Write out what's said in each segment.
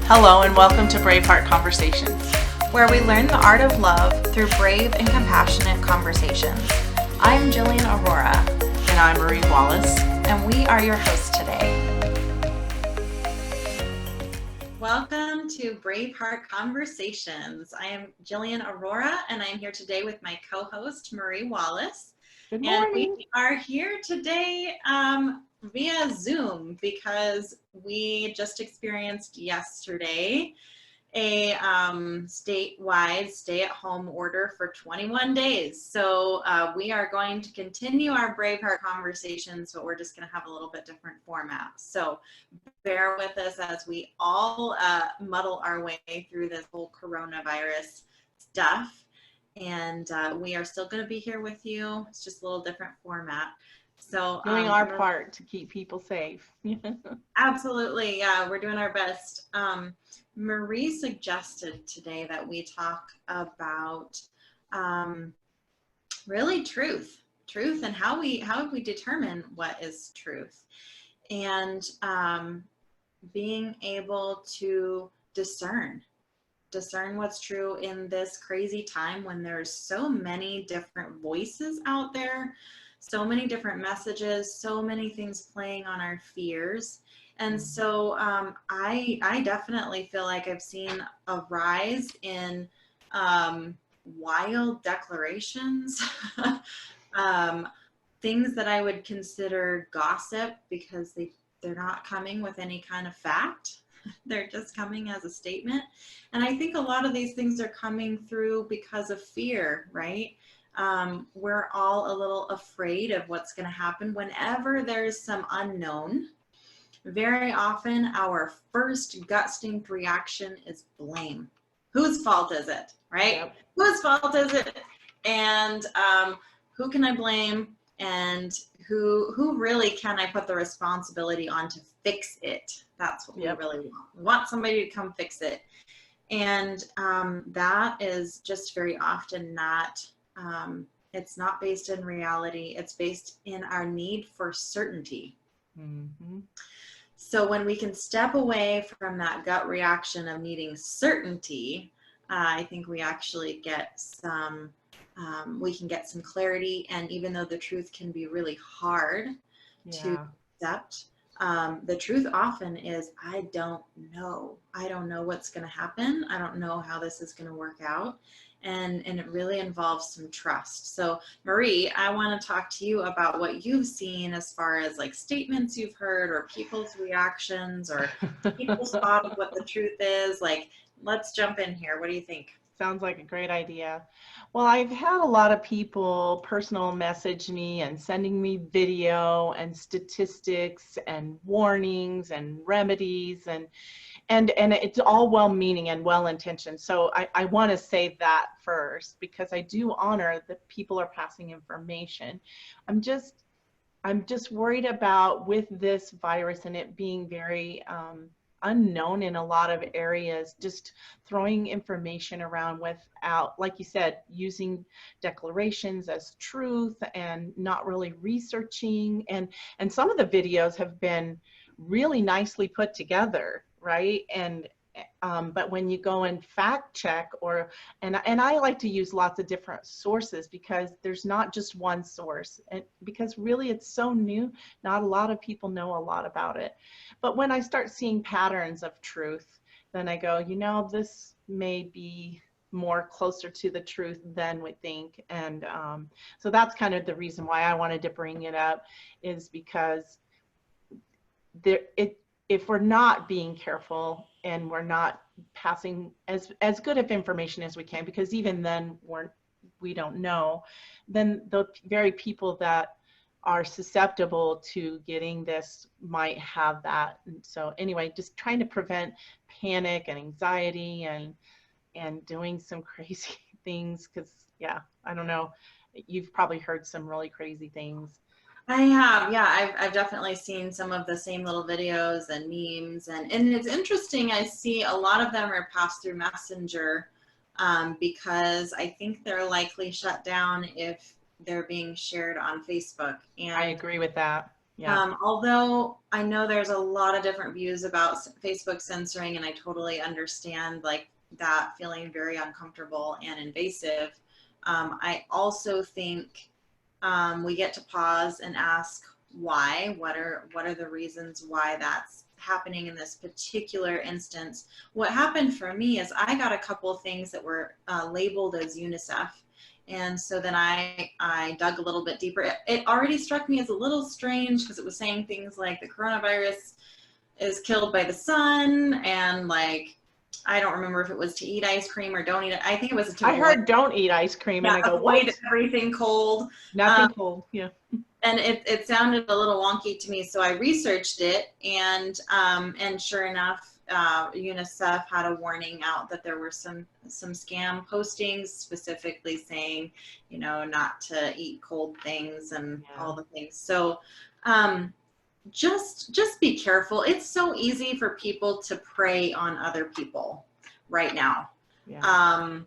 Hello and welcome to Braveheart Conversations, where we learn the art of love through brave and compassionate conversations. I'm Jillian Aurora. and I'm Marie Wallace. And we are your hosts today. Welcome to Braveheart Conversations. I am Jillian Aurora, and I'm here today with my co-host, Marie Wallace. Good morning. And we are here today via Zoom because we just experienced yesterday a statewide stay-at-home order for 21 days. So we are going to continue our Braveheart Conversations, but we're just going to have a little bit different format. So bear with us as we all muddle our way through this whole coronavirus stuff. And we are still going to be here with you. It's just a little different format. So doing our part to keep people safe. Absolutely. Yeah, we're doing our best. Marie suggested today that we talk about really truth and how we determine what is truth, and being able to discern what's true in this crazy time when there's so many different voices out there, so many different messages, so many things playing on our fears. And so I definitely feel like I've seen a rise in wild declarations, things that I would consider gossip because they're not coming with any kind of fact. They're just coming as a statement. And I think a lot of these things are coming through because of fear, right? We're all a little afraid of what's going to happen whenever there's some unknown. Very often our first gut instinct reaction is blame. Whose fault is it, right? Yep. Whose fault is it? And who can I blame? And who really can I put the responsibility on to fix it? That's what we really want. We want somebody to come fix it. And that is just very often not, it's not based in reality. It's based in our need for certainty. Mm-hmm. So when we can step away from that gut reaction of needing certainty, I think we actually get some, we can get some clarity. And even though the truth can be really hard to accept, the truth often is, I don't know. I don't know what's going to happen. I don't know how this is going to work out. And it really involves some trust. So Marie, I want to talk to you about what you've seen as far as like statements you've heard or people's reactions or people's thought of what the truth is. Like, let's jump in here. What do you think? Sounds like a great idea. Well, I've had a lot of people personal message me and sending me video and statistics and warnings and remedies and it's all well-meaning and well-intentioned. So I want to say that first because I do honor that people are passing information. I'm just worried about with this virus and it being very unknown in a lot of areas, just throwing information around without, like you said, using declarations as truth and not really researching. And some of the videos have been really nicely put together, right? And but when you go and fact check and I like to use lots of different sources because there's not just one source, and because really it's so new, not a lot of people know a lot about it. But when I start seeing patterns of truth, then I go, this may be more closer to the truth than we think. And so that's kind of the reason why I wanted to bring it up, is because if we're not being careful and we're not passing as good of information as we can, because even then we don't know, then the very people that are susceptible to getting this might have that. And so anyway, just trying to prevent panic and anxiety and doing some crazy things, because I don't know, you've probably heard some really crazy things. I have, I've definitely seen some of the same little videos and memes, and it's interesting. I see a lot of them are passed through Messenger because I think they're likely shut down if they're being shared on Facebook. And I agree with that. Yeah. Although I know there's a lot of different views about Facebook censoring, and I totally understand like that feeling very uncomfortable and invasive. I also think we get to pause and ask why. What are the reasons why that's happening in this particular instance? What happened for me is I got a couple of things that were labeled as UNICEF. And so then I dug a little bit deeper. It already struck me as a little strange because it was saying things like the coronavirus is killed by the sun, and like, I don't remember if it was to eat ice cream or don't eat it. I think it was to I avoid, heard don't eat ice cream, and yeah, I go, avoid what? everything cold. Nothing cold. Yeah. And it sounded a little wonky to me, so I researched it, and sure enough, UNICEF had a warning out that there were some scam postings specifically saying, you know, not to eat cold things and all the things. So just be careful. It's so easy for people to prey on other people right now. Yeah.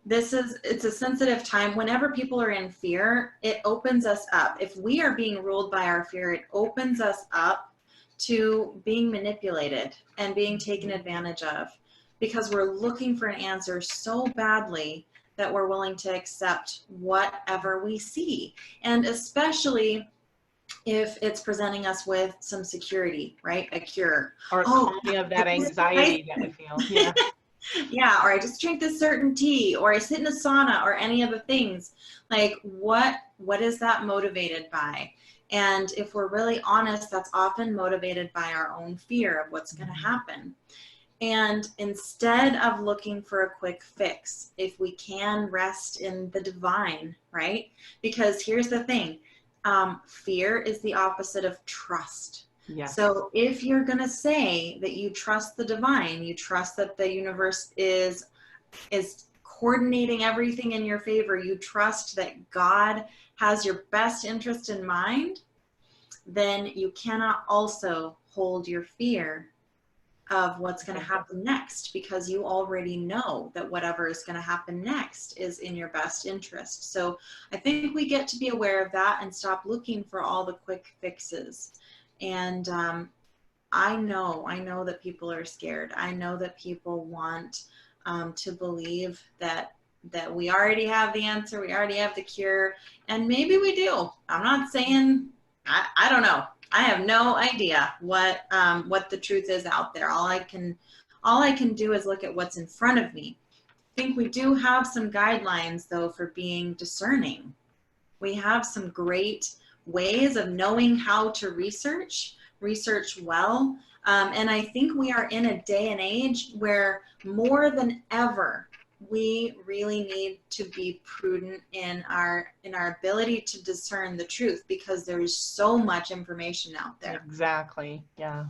It's a sensitive time. Whenever people are in fear, it opens us up. If we are being ruled by our fear, it opens us up to being manipulated and being taken advantage of, because we're looking for an answer so badly that we're willing to accept whatever we see. And especially if it's presenting us with some security, right? A cure. Or calming of that anxiety that we feel. Yeah. Yeah, or I just drink this certain tea, or I sit in a sauna, or any of the things. Like, what is that motivated by? And if we're really honest, that's often motivated by our own fear of what's going to happen. And instead of looking for a quick fix, if we can rest in the divine, right? Because here's the thing, fear is the opposite of trust. Yes. So if you're going to say that you trust the divine, you trust that the universe is coordinating everything in your favor, you trust that God has your best interest in mind, then you cannot also hold your fear of what's going to happen next, because you already know that whatever is going to happen next is in your best interest. So I think we get to be aware of that and stop looking for all the quick fixes. And I know that people are scared. I know that people want to believe that we already have the answer, we already have the cure, and maybe we do. I'm not saying, I don't know. I have no idea what the truth is out there. All I can do is look at what's in front of me. I think we do have some guidelines though for being discerning. We have some great ways of knowing how to research well. And I think we are in a day and age where more than ever, we really need to be prudent in our ability to discern the truth, because there is so much information out there. Exactly. Yeah.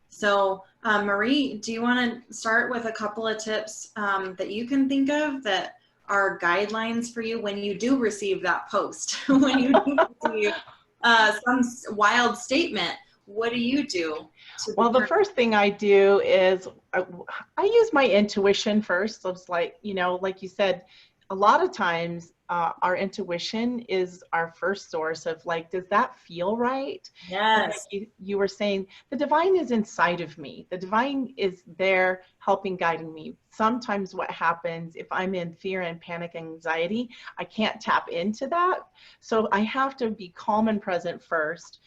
So Marie, do you want to start with a couple of tips that you can think of that are guidelines for you when you do receive that post? When you do receive some wild statement, what do you do? Well, the first thing I do is I use my intuition first. So it's like, you know, like you said, a lot of times our intuition is our first source of like, does that feel right? Yes. Like you were saying, the divine is inside of me. The divine is there helping, guiding me. Sometimes what happens if I'm in fear and panic and anxiety, I can't tap into that. So I have to be calm and present first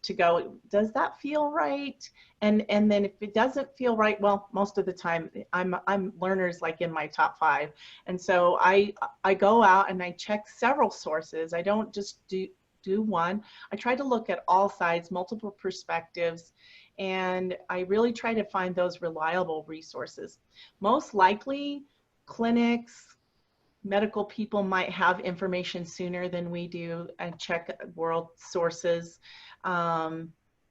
to go, does that feel right? And then if it doesn't feel right, well, most of the time I'm learners like in my top 5. And so I go out and I check several sources. I don't just do one. I try to look at all sides, multiple perspectives, and I really try to find those reliable resources. Most likely clinics, medical people might have information sooner than we do, and check world sources.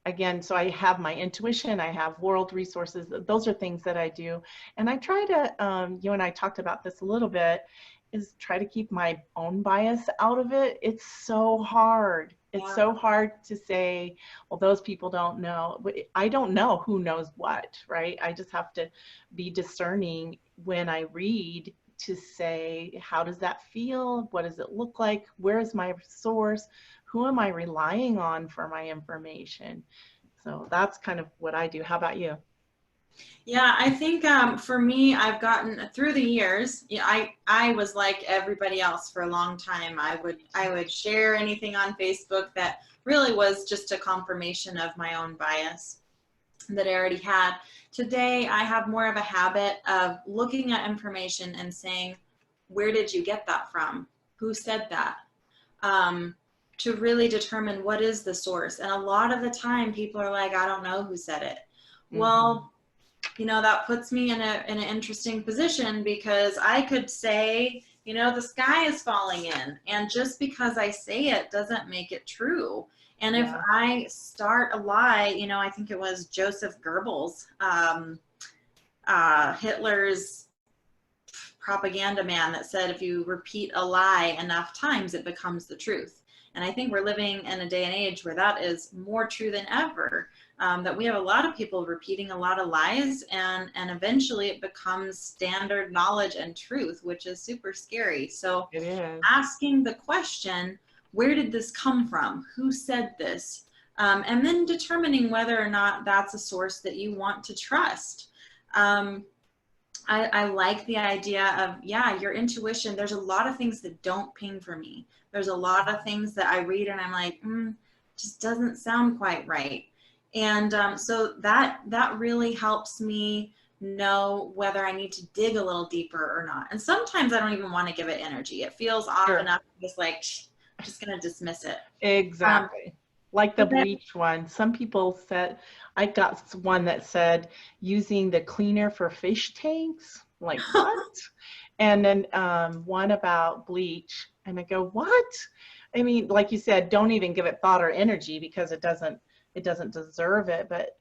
Again, so I have my intuition, I have world resources. Those are things that I do. And I try to, you and I talked about this a little bit, is try to keep my own bias out of it. It's so hard. It's so hard to say, well, those people don't know. I don't know who knows what, right? I just have to be discerning when I read to say, how does that feel? What does it look like? Where is my source? who am I relying on for my information? So that's kind of what I do. How about you? Yeah, I think for me, I've gotten through the years. Yeah, I was like everybody else for a long time. I would share anything on Facebook that really was just a confirmation of my own bias that I already had. Today, I have more of a habit of looking at information and saying, where did you get that from? Who said that? To really determine what is the source. And a lot of the time, people are like, I don't know who said it. Well, you know, that puts me in an interesting position, because I could say, you know, the sky is falling in, and just because I say it doesn't make it true. And if I start a lie, you know, I think it was Joseph Goebbels, Hitler's propaganda man, that said, if you repeat a lie enough times, it becomes the truth. And I think we're living in a day and age where that is more true than ever. That we have a lot of people repeating a lot of lies, and eventually it becomes standard knowledge and truth, which is super scary. So It is. asking the question, where did this come from? Who said this? And then determining whether or not that's a source that you want to trust. I like the idea of, yeah, your intuition. There's a lot of things that don't ping for me. There's a lot of things that I read and I'm like, just doesn't sound quite right. And so that really helps me know whether I need to dig a little deeper or not. And sometimes I don't even want to give it energy. It feels off enough, just like, I'm just going to dismiss it. Exactly. Like the bleach one. Some people said, I got one that said using the cleaner for fish tanks. Like, what? And then one about bleach. And I go, what? I mean, like you said, don't even give it thought or energy, because it doesn't deserve it. But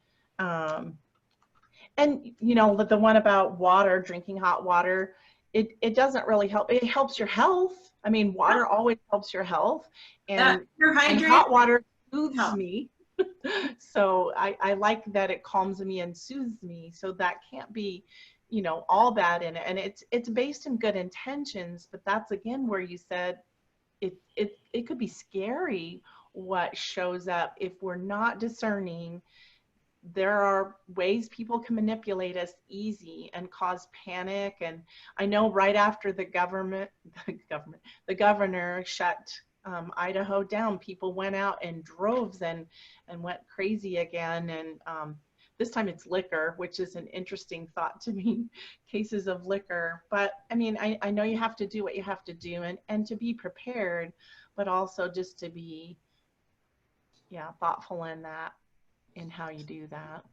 and you know, the one about water, drinking hot water, it doesn't really help. It helps your health. I mean, water always helps your health, and hot water soothes me. So I like that it calms me and soothes me. So that can't be, you know, all bad in it. And it's based in good intentions, but that's again where you said it could be scary what shows up if we're not discerning. There are ways people can manipulate us easy and cause panic. And I know right after the governor shut Idaho down, people went out in droves and went crazy again. And this time it's liquor, which is an interesting thought to me, cases of liquor. But I mean, I know you have to do what you have to do and to be prepared, but also just to be, thoughtful in that, in how you do that.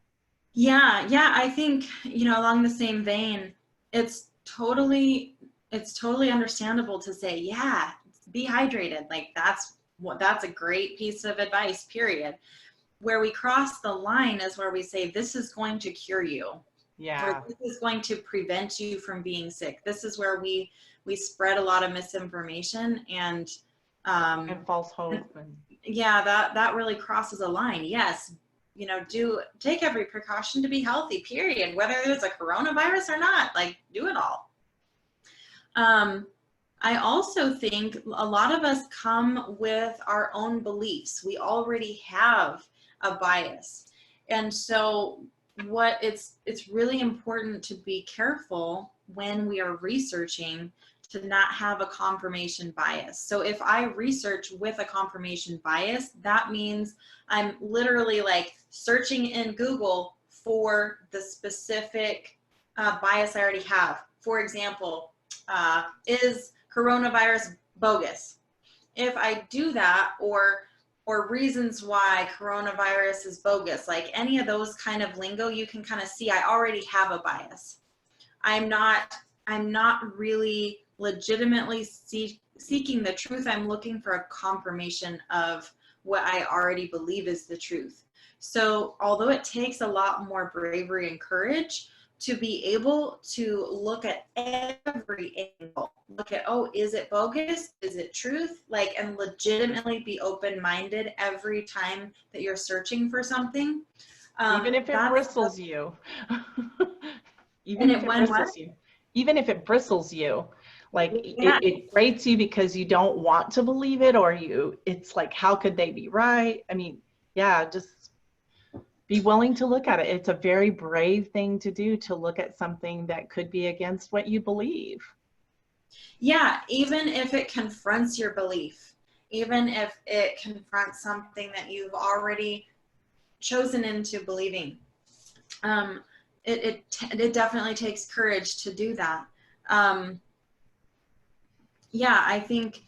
Yeah, I think, you know, along the same vein, it's totally understandable to say, yeah, be hydrated. Like that's a great piece of advice, period. Where we cross the line is where we say, this is going to cure you. Yeah. Or this is going to prevent you from being sick. This is where we spread a lot of misinformation and false hope. Yeah, that really crosses a line. Yes, you know, take every precaution to be healthy, period. Whether it's a coronavirus or not, like, do it all. I also think a lot of us come with our own beliefs. We already have a bias. And so it's really important to be careful when we are researching to not have a confirmation bias. So if I research with a confirmation bias, that means I'm literally like searching in Google for the specific bias I already have. For example, is coronavirus bogus? If I do that, or reasons why coronavirus is bogus, like any of those kind of lingo, you can kind of see I already have a bias. I'm not really legitimately seeking the truth. I'm looking for a confirmation of what I already believe is the truth. So although it takes a lot more bravery and courage to be able to look at every angle, look at, oh, is it bogus? Is it truth? Like, and legitimately be open-minded every time that you're searching for something. Even if it bristles you. Even if it bristles you. Like Yeah. it grates you because you don't want to believe it, or it's like, how could they be right? I mean, yeah, just be willing to look at it. It's a very brave thing to do, to look at something that could be against what you believe. Yeah, even if it confronts your belief, even if it confronts something that you've already chosen into believing. It definitely takes courage to do that. Yeah, I think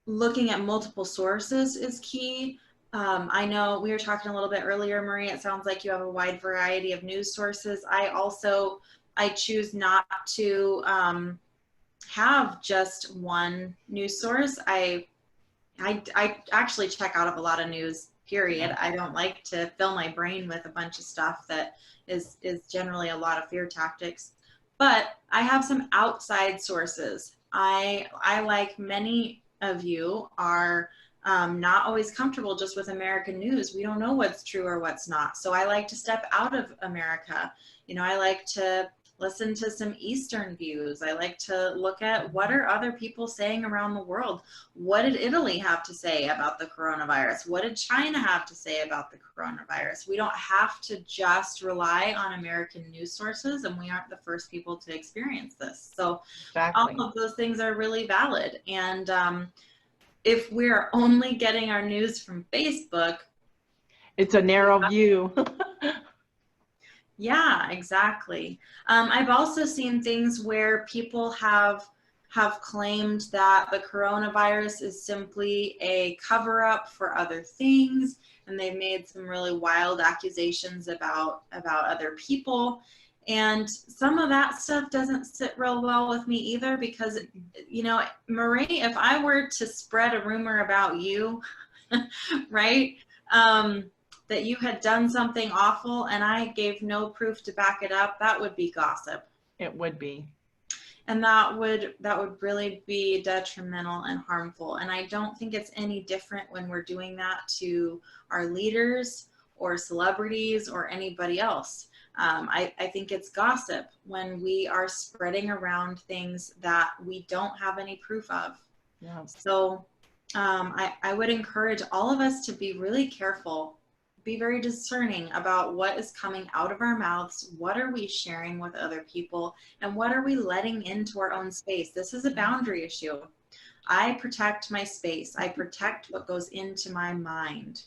looking at multiple sources is key. I know we were talking a little bit earlier, Marie, it sounds like you have a wide variety of news sources. I choose not to have just one news source. I actually check out of a lot of news, period. I don't like to fill my brain with a bunch of stuff that is generally a lot of fear tactics. But I have some outside sources. I like many of you are not always comfortable just with American news. We don't know what's true or what's not. So I like to step out of America. You know, I like to listen to some Eastern views. I like to look at what are other people saying around the world. What did Italy have to say about the coronavirus? What did China have to say about the coronavirus? We don't have to just rely on American news sources, and we aren't the first people to experience this. So Exactly. all of those things are really valid. And if we're only getting our news from Facebook, It's a narrow view. yeah, exactly. I've also seen things where people have claimed that the coronavirus is simply a cover-up for other things, and they've made some really wild accusations about other people. And some of that stuff doesn't sit real well with me either, because, you know, Marie, if I were to spread a rumor about you, right? That you had done something awful and I gave no proof to back it up, that would be gossip. It would be. And that would really be detrimental and harmful. And I don't think it's any different when we're doing that to our leaders or celebrities or anybody else. I think it's gossip when we are spreading around things that we don't have any proof of. Yeah. So I would encourage all of us to be really careful, be very discerning about what is coming out of our mouths. What are we sharing with other people, and what are we letting into our own space? This is a boundary issue. I protect my space. I protect what goes into my mind.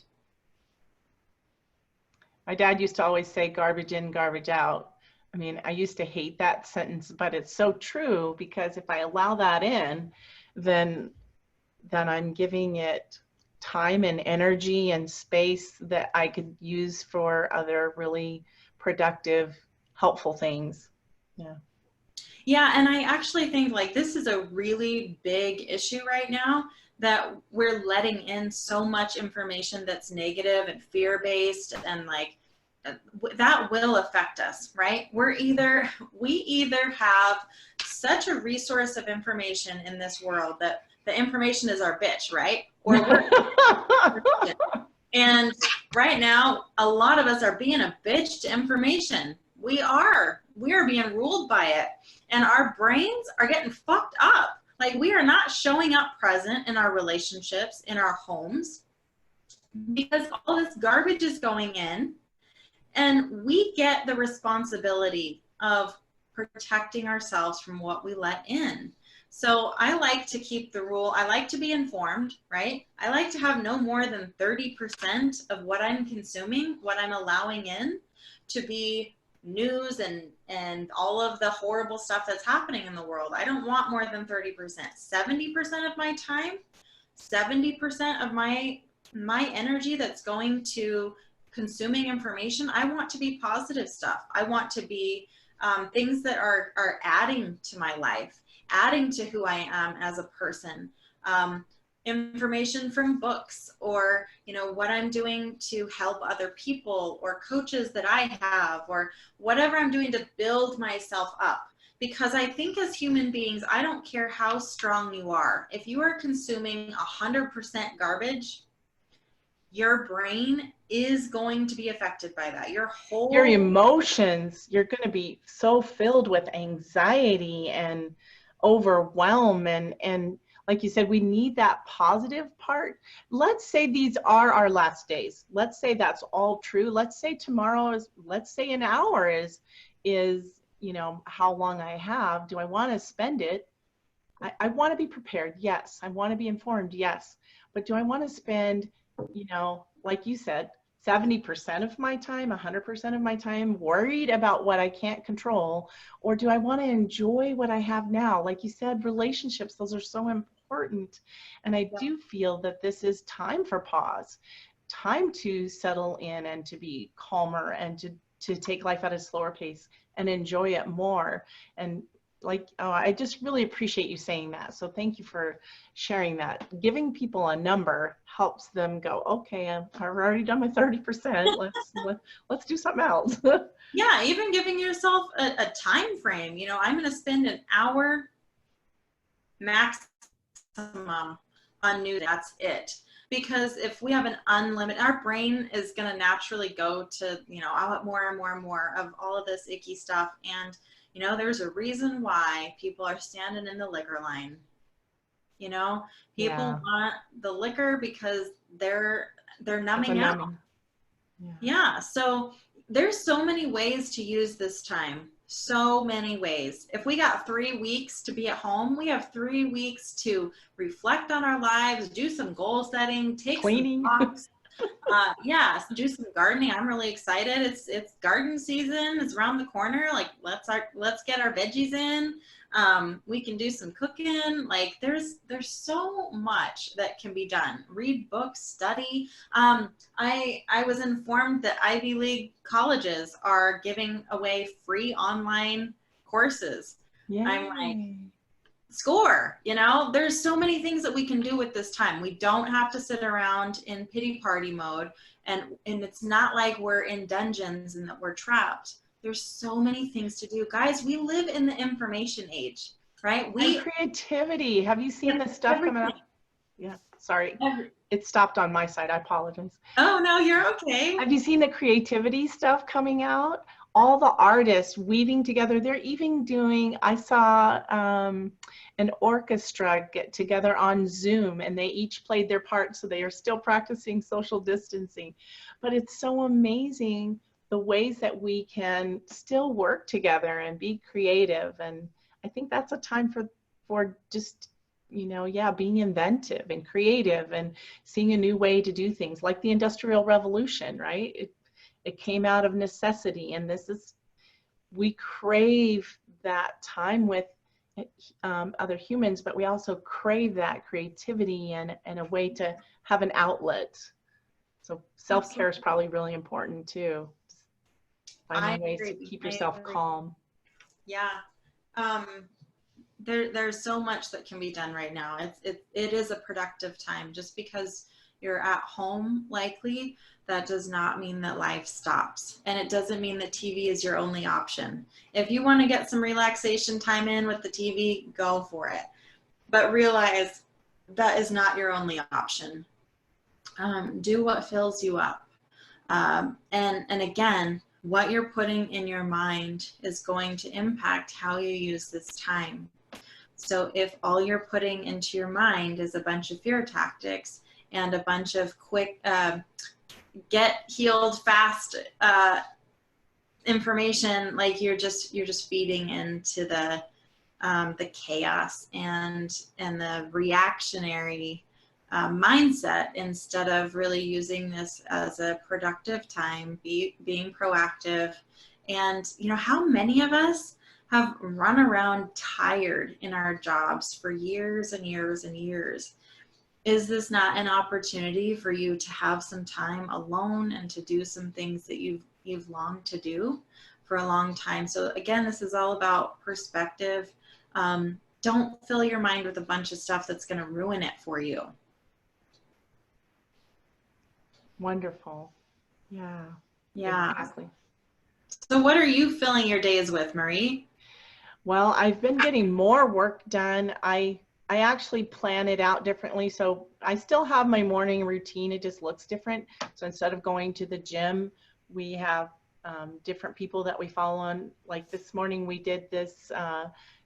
My dad used to always say garbage in, garbage out. I mean, I used to hate that sentence, but it's so true, because if I allow that in, then I'm giving it time and energy and space that I could use for other really productive, helpful things. Yeah. Yeah, and I actually think like this is a really big issue right now, that we're letting in so much information that's negative and fear-based, and like that will affect us, right? We either have such a resource of information in this world that the information is our bitch, right? Or and right now, a lot of us are being a bitch to information. We are being ruled by it, and our brains are getting fucked up. Like, we are not showing up present in our relationships, in our homes, because all this garbage is going in, and we get the responsibility of protecting ourselves from what we let in. So I like to keep the rule. I like to be informed, right? I like to have no more than 30% of what I'm consuming, what I'm allowing in, to be news and all of the horrible stuff that's happening in the world. I don't want more than 30%. 70% of my time, 70% of my energy that's going to consuming information, I want to be positive stuff. I want to be things that are adding to my life, adding to who I am as a person. Information from books, or, you know, what I'm doing to help other people, or coaches that I have, or whatever I'm doing to build myself up. Because I think as human beings, I don't care how strong you are, if you are consuming 100% garbage, your brain is going to be affected by that. Your emotions, you're going to be so filled with anxiety and overwhelm. And like you said, we need that positive part. Let's say these are our last days. Let's say that's all true. Let's say tomorrow is, let's say an hour is, you know, how long I have. Do I want to spend it? I want to be prepared. Yes. I want to be informed. Yes. But do I want to spend, you know, like you said, 70% of my time, 100% of my time worried about what I can't control? Or do I want to enjoy what I have now? Like you said, relationships, those are so important. And I do feel that this is time for pause, time to settle in and to be calmer and to take life at a slower pace and enjoy it more. And like, oh, I just really appreciate you saying that. So thank you for sharing that. Giving people a number helps them go, okay, I've already done my 30%. Let's do something else. Yeah, even giving yourself a time frame. You know, I'm going to spend an hour maximum on news. That's it. Because if we have an unlimited, our brain is going to naturally go to, you know, I want more and more and more of all of this icky stuff. And you know, there's a reason why people are standing in the liquor line. You know, people want the liquor because they're numbing out. Yeah. So there's so many ways to use this time. So many ways. If we got 3 weeks to be at home, we have 3 weeks to reflect on our lives, do some goal setting, take cleaning. Some walks. Yeah, do some gardening. I'm really excited. It's garden season. It's around the corner. Like let's get our veggies in. We can do some cooking. Like there's so much that can be done. Read books, study. I was informed that Ivy League colleges are giving away free online courses. Yay. I'm like, score, you know, there's so many things that we can do with this time. We don't have to sit around in pity party mode, and it's not like we're in dungeons and that we're trapped. There's so many things to do. Guys, we live in the information age, right? And creativity. Have you seen this stuff coming up? Yeah, sorry. It stopped on my side. I apologize. Oh, no, you're okay. Have you seen the creativity stuff coming out? All the artists weaving together. They're even doing, I saw an orchestra get together on Zoom, and they each played their part, so they are still practicing social distancing. But it's so amazing the ways that we can still work together and be creative. And I think that's a time for just, you know, yeah, being inventive and creative and seeing a new way to do things, like the Industrial Revolution, right? It came out of necessity, and we crave that time with other humans, but we also crave that creativity and a way to have an outlet. So self-care is probably really important too. Finding ways to keep yourself calm. Yeah. There's so much that can be done right now. It is a productive time. Just because you're at home, likely, that does not mean that life stops. And it doesn't mean that TV is your only option. If you want to get some relaxation time in with the TV, go for it. But realize that is not your only option. Do what fills you up. And again, what you're putting in your mind is going to impact how you use this time. So if all you're putting into your mind is a bunch of fear tactics and a bunch of quick, get healed fast information, like you're just feeding into the chaos and the reactionary mindset, instead of really using this as a productive time, being proactive. And you know, how many of us have run around tired in our jobs for years and years and years? Is this not an opportunity for you to have some time alone and to do some things that you've longed to do for a long time? So again, this is all about perspective. Don't fill your mind with a bunch of stuff that's going to ruin it for you. Wonderful. Yeah. Yeah. Exactly. So what are you filling your days with, Marie? Well, I've been getting more work done. I actually plan it out differently. So I still have my morning routine. It just looks different. So instead of going to the gym, we have different people that we follow on. Like this morning, we did this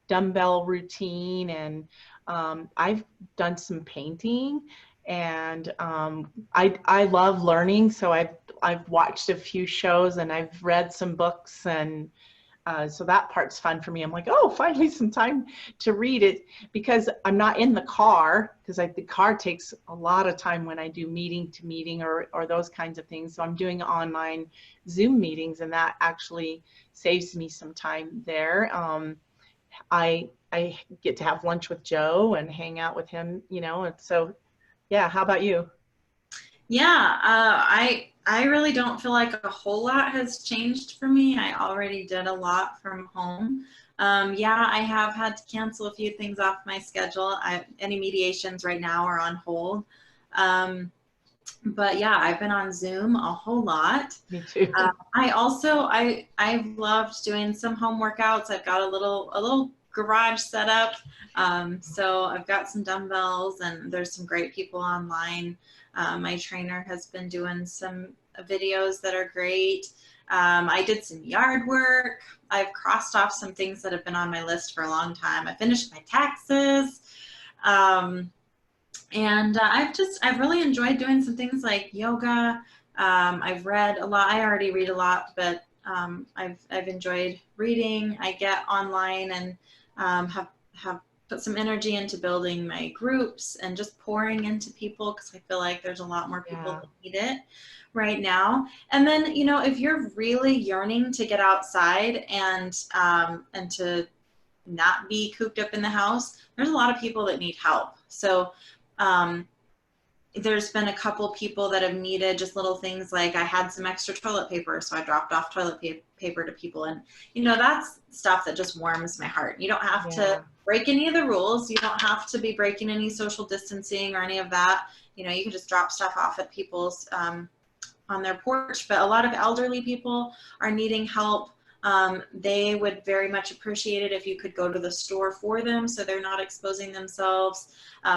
dumbbell routine, and I've done some painting, and I love learning. So I've watched a few shows and I've read some books, and so that part's fun for me. I'm like, oh, finally some time to read it, because I'm not in the car, because the car takes a lot of time when I do meeting to meeting or those kinds of things. So I'm doing online Zoom meetings, and that actually saves me some time there. I get to have lunch with Joe and hang out with him, and so, yeah. How about you? Yeah, I really don't feel like a whole lot has changed for me. I already did a lot from home. Yeah, I have had to cancel a few things off my schedule. Any mediations right now are on hold. But yeah, I've been on Zoom a whole lot. Me too. I've loved doing some home workouts. I've got a little garage set up. So I've got some dumbbells, and there's some great people online. My trainer has been doing some videos that are great. I did some yard work. I've crossed off some things that have been on my list for a long time. I finished my taxes. And I've really enjoyed doing some things like yoga. I've read a lot. I already read a lot, but I've enjoyed reading. I get online and have put some energy into building my groups and just pouring into people, because I feel like there's a lot more people that need it right now. And then, if you're really yearning to get outside and to not be cooped up in the house, there's a lot of people that need help. So there's been a couple people that have needed just little things, like I had some extra toilet paper, so I dropped off toilet paper to people. And, that's stuff that just warms my heart. You don't have to break any of the rules. You don't have to be breaking any social distancing or any of that. You can just drop stuff off at people's on their porch. But a lot of elderly people are needing help. They would very much appreciate it if you could go to the store for them, so they're not exposing themselves.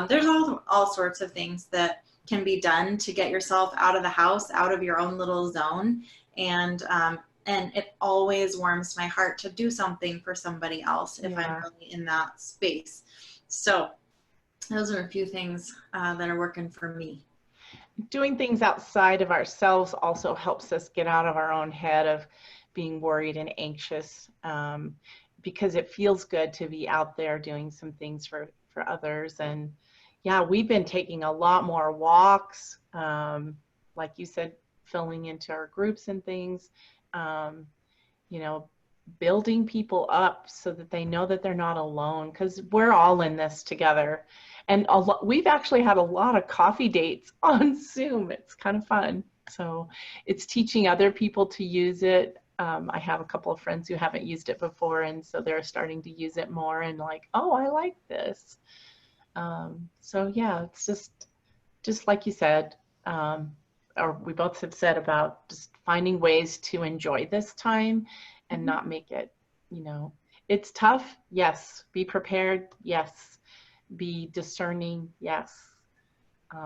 There's all sorts of things that can be done to get yourself out of the house, out of your own little zone. And it always warms my heart to do something for somebody else if I'm really in that space. So those are a few things that are working for me. Doing things outside of ourselves also helps us get out of our own head of being worried and anxious, because it feels good to be out there doing some things for others. And yeah, we've been taking a lot more walks, like you said, filling into our groups and things, building people up so that they know that they're not alone, because we're all in this together. And we've actually had a lot of coffee dates on Zoom. It's kind of fun. So it's teaching other people to use it. I have a couple of friends who haven't used it before, and so they're starting to use it more, and like, oh, I like this. So yeah, it's just like you said, or we both have said, about just finding ways to enjoy this time and not make it, it's tough. Yes. Be prepared. Yes. Be discerning. Yes.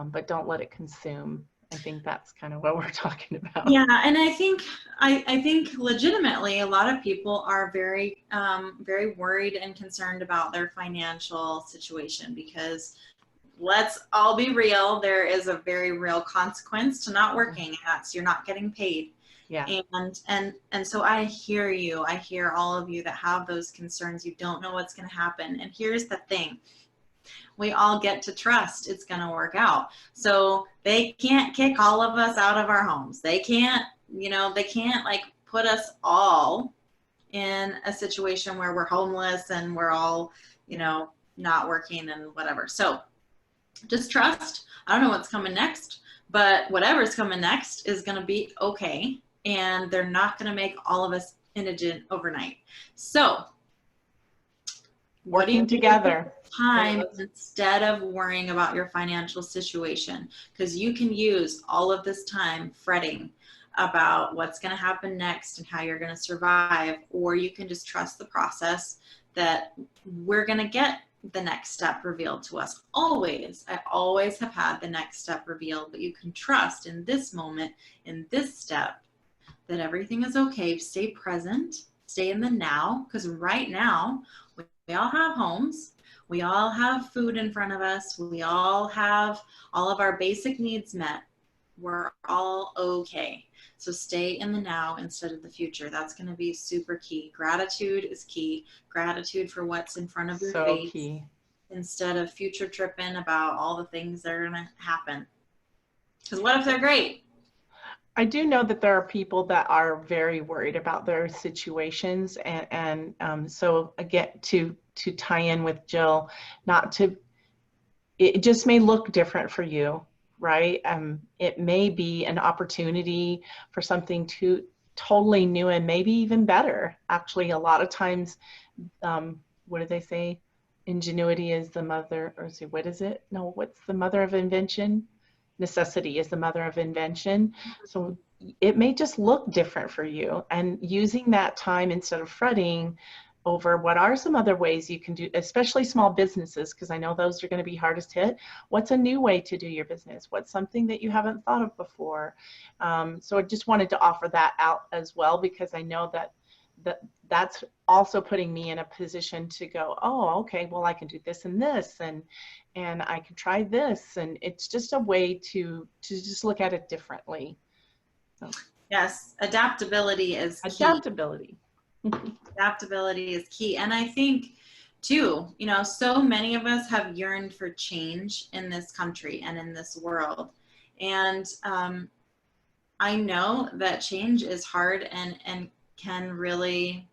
But don't let it consume. I think that's kind of what we're talking about. Yeah, and I think legitimately a lot of people are very very worried and concerned about their financial situation, because let's all be real, there is a very real consequence to not working, and that's you're not getting paid. Yeah. And so I hear you. I hear all of you that have those concerns. You don't know what's going to happen. And here's the thing. We all get to trust it's going to work out. So they can't kick all of us out of our homes. They can't, like put us all in a situation where we're homeless and we're all, not working and whatever. So just trust. I don't know what's coming next, but whatever's coming next is going to be okay. And they're not going to make all of us indigent overnight. So working together time instead of worrying about your financial situation, because you can use all of this time fretting about what's going to happen next and how you're going to survive, or you can just trust the process that we're going to get the next step revealed to us. I always have had the next step revealed, but you can trust in this moment, in this step, that everything is okay. Stay present, stay in the now, because right now we all have homes. We all have food in front of us. We all have all of our basic needs met. We're all okay. So stay in the now instead of the future. That's going to be super key. Gratitude is key. Gratitude for what's in front of your So face key. instead of future tripping about all the things that are going to happen. Because what if they're great? I do know that there are people that are very worried about their situations, and so again, to tie in with Jill, it just may look different for you, right? It may be an opportunity for something totally new and maybe even better. Actually, a lot of times, what do they say? Ingenuity is the mother, or what is it? No, what's the mother of invention? Necessity is the mother of invention. So it may just look different for you, and using that time instead of fretting over what are some other ways you can do, especially small businesses, because I know those are going to be hardest hit. What's a new way to do your business? What's something that you haven't thought of before? So I just wanted to offer that out as well, because I know that's also putting me in a position to go, oh, okay, well, I can do this and this, and I can try this, and it's just a way to just look at it differently. So. Yes, adaptability is key. Adaptability. Adaptability is key. And I think too, so many of us have yearned for change in this country and in this world. And I know that change is hard and can really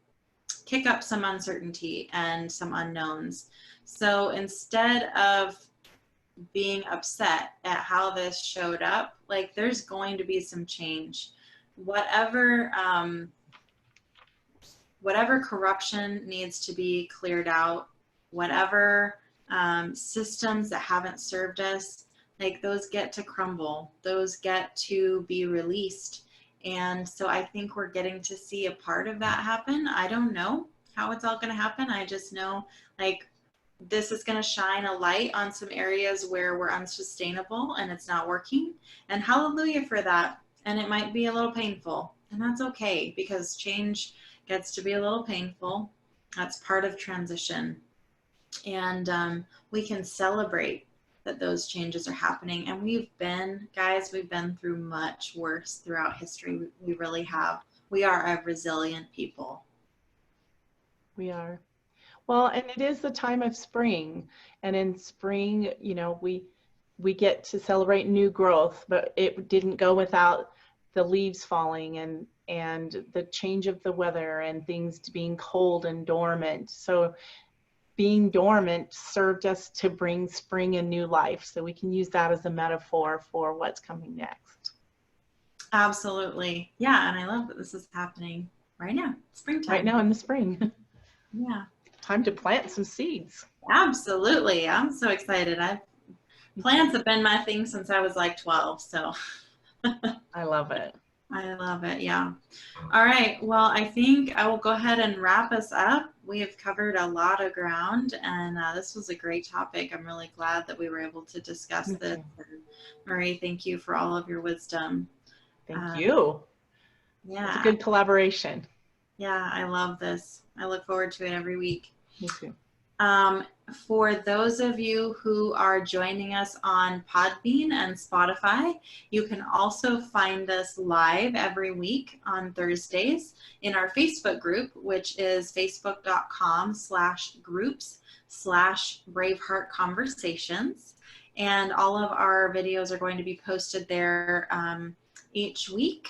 kick up some uncertainty and some unknowns. So instead of being upset at how this showed up, like, there's going to be some change. Whatever corruption needs to be cleared out, whatever systems that haven't served us, like, those get to crumble, those get to be released. And so I think we're getting to see a part of that happen. I don't know how it's all going to happen. I just know, like, this is going to shine a light on some areas where we're unsustainable and it's not working. And hallelujah for that. And it might be a little painful, and that's okay, because change gets to be a little painful. That's part of transition. And we can celebrate that those changes are happening. And we've been through much worse throughout history. We really have. We are a resilient people. We are. Well, and it is the time of spring. And in spring, we get to celebrate new growth, but it didn't go without the leaves falling and the change of the weather and things being cold and dormant. So being dormant served us to bring spring and new life. So we can use that as a metaphor for what's coming next. Absolutely. Yeah. And I love that this is happening right now, springtime. Right now in the spring. Yeah. Time to plant some seeds. Absolutely. I'm so excited. Plants have been my thing since I was like 12. So I love it. I love it. Yeah. All right. Well, I think I will go ahead and wrap us up. We have covered a lot of ground, and this was a great topic. I'm really glad that we were able to discuss this. And Marie, thank you for all of your wisdom. Thank you. Yeah. It's a good collaboration. Yeah, I love this. I look forward to it every week. Me too. For those of you who are joining us on Podbean and Spotify, you can also find us live every week on Thursdays in our Facebook group, which is facebook.com/groups/Braveheart Conversations. And all of our videos are going to be posted there each week.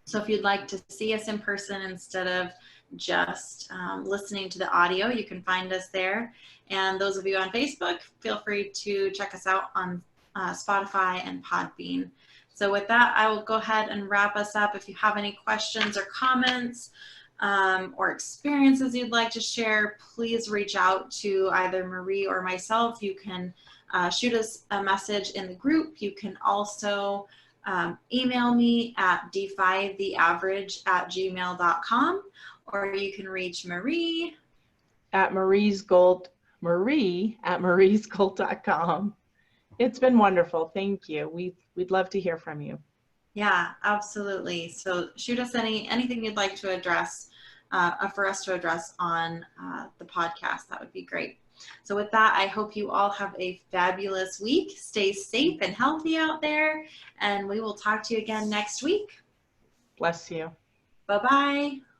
So if you'd like to see us in person instead of just listening to the audio, you can find us there. And those of you on Facebook, feel free to check us out on Spotify and Podbean. So with that, I will go ahead and wrap us up. If you have any questions or comments or experiences you'd like to share, please reach out to either Marie or myself. You can shoot us a message in the group. You can also email me at defytheaverage@gmail.com, or you can reach Marie at mariesgold.com. It's been wonderful. Thank you. We'd love to hear from you. Yeah, absolutely. So shoot us anything you'd like to address. for us to address on the podcast, that would be great. So with that, I hope you all have a fabulous week. Stay safe and healthy out there, and we will talk to you again next week. Bless you. Bye-bye.